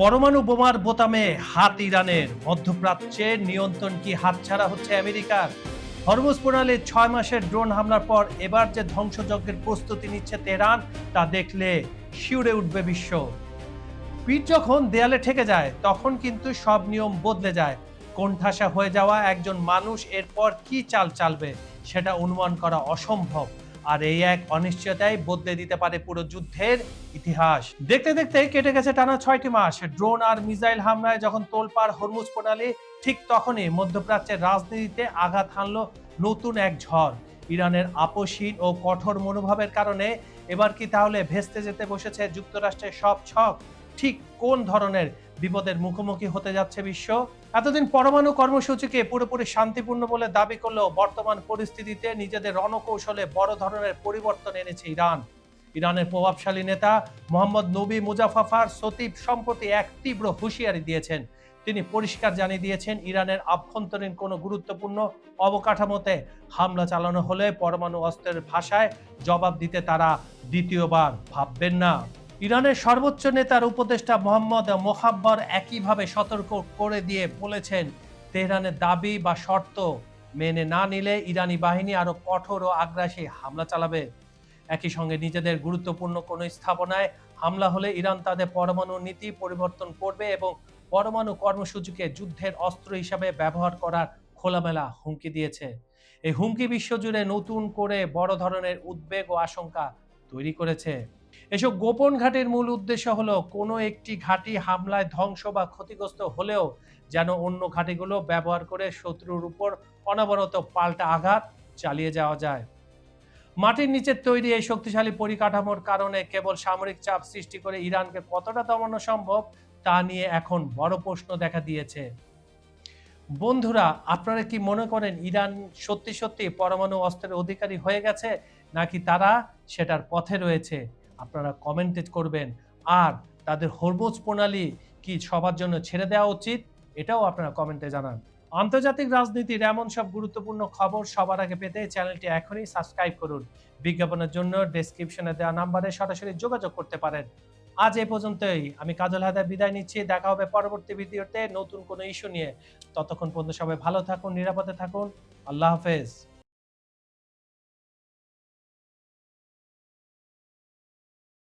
পরমাণু বোমার বোতামে হাত ইরানের, মধ্যপ্রাচ্যের নিয়ন্ত্রণ কি হাতছাড়া হচ্ছে আমেরিকার? হরমুজ প্রণালীর 6 মাসের ড্রোন হামলার পর এবার যে ধ্বংসযজ্ঞের প্রস্তুতি নিচ্ছে তেহরান, তা দেখলে শিউরে উঠবে বিশ্ব। পিঠ যখন দেয়ালে ঠেকে যায় তখন কিন্তু সব নিয়ম বদলে যায়। কোণঠাসা হয়ে যাওয়া একজন মানুষ এরপর কি চাল চালবে সেটা অনুমান করা অসম্ভব। আর এই এক অনিশ্চয়তাই বদলে দিতে পারে পুরো যুদ্ধের ইতিহাস। দেখতে দেখতে কেটে গেছে টানা 6টি মাস। ড্রোন আর মিসাইল হামলায় যখন তোলপাড় হরমুজ প্রণালী, ঠিক তখনই মধ্যপ্রাচ্যের রাজনীতিতে আঘাত হানলো নতুন এক ঝড়। ইরানের আপোষহীন ও কঠোর মনোভাবের কারণে এবার কি তাহলে ভেস্তে যেতে বসেছে যুক্তরাষ্ট্রের সব ছক? ঠিক কোন ধরনের বিপদের মুখোমুখি হতে যাচ্ছে বিশ্ব? এতদিন পরমাণু কর্মসূচিকে পুরোপুরি শান্তিপূর্ণ বলে দাবি করলেও বর্তমান পরিস্থিতিতে নিজেদের রণকৌশলে বড় ধরনের পরিবর্তন এনেছে ইরান। ইরানের প্রভাবশালী নেতা মোহাম্মদ নবী মুজাফফার সতিব সম্প্রতি এক তীব্র হুঁশিয়ারি দিয়েছেন। তিনি পরিষ্কার জানিয়ে দিয়েছেন, ইরানের আভ্যন্তরীণ কোনো গুরুত্বপূর্ণ অবকাঠামোতে হামলা চালানো হলে পরমাণু অস্ত্রের ভাষায় জবাব দিতে তারা দ্বিতীয়বার ভাববেন না। ইরানের সর্বোচ্চ নেতার উপদেষ্টা মোহাম্মদ মোহাব্বর একইভাবে সতর্ক করে দিয়ে বলেছেন, তেহরানের দাবি বা শর্ত মেনে না নিলে ইরানি বাহিনী আরো কঠোর ও আগ্রাসী হামলা চালাবে। একই সঙ্গে নিজেদের গুরুত্বপূর্ণ কোনো স্থাপনায় হামলা হলে ইরান তাদের পরমাণু নীতি পরিবর্তন করবে এবং পরমাণু কর্মসূচিকে যুদ্ধের অস্ত্র হিসাবে ব্যবহার করার খোলামেলা হুমকি দিয়েছে। এই হুমকি বিশ্বজুড়ে নতুন করে বড় ধরনের উদ্বেগ ও আশঙ্কা তৈরি করেছে। এসব গোপন ঘাঁটির মূল উদ্দেশ্য হলো কোনো একটি ঘাঁটি হামলায় ধ্বংস বা ক্ষতিগ্রস্ত হলেও যেন অন্য ঘাঁটিগুলো ব্যবহার করে শত্রুর উপর অনবরত পাল্টা আঘাত চালিয়ে যাওয়া যায়। মাটির নিচের তৈরি এই শক্তিশালী পরিকাঠামোর কারণে কেবল সামরিক চাপ সৃষ্টি করে ইরানকে কতটা দমানো সম্ভব তা নিয়ে এখন বড় প্রশ্ন দেখা দিয়েছে। বন্ধুরা, আপনারা কি মনে করেন ইরান সত্যি সত্যি পরমাণু অস্ত্রের অধিকারী হয়ে গেছে, নাকি তারা সেটার পথে রয়েছে? আপনারা কমেন্টে করবেন। আর তাদের হরমুজ প্রণালী কি সবার জন্য ছেড়ে দেওয়া উচিত, এটাও আপনারা কমেন্টে জানান। আন্তর্জাতিক রাজনীতির এমন সব গুরুত্বপূর্ণ খবর সবার আগে পেতে চ্যানেলটি এখনই সাবস্ক্রাইব করুন। বিজ্ঞাপনের জন্য ডেসক্রিপশনে দেওয়া নাম্বারে সরাসরি যোগাযোগ করতে পারেন। আজ এ পর্যন্তই। আমি কাজল হায়দার বিদায় নিচ্ছি। দেখা হবে পরবর্তী ভিডিওতে নতুন কোনো ইস্যু নিয়ে। ততক্ষণ পর্যন্ত সবাই ভালো থাকুন, নিরাপদে থাকুন। আল্লাহ হাফেজ।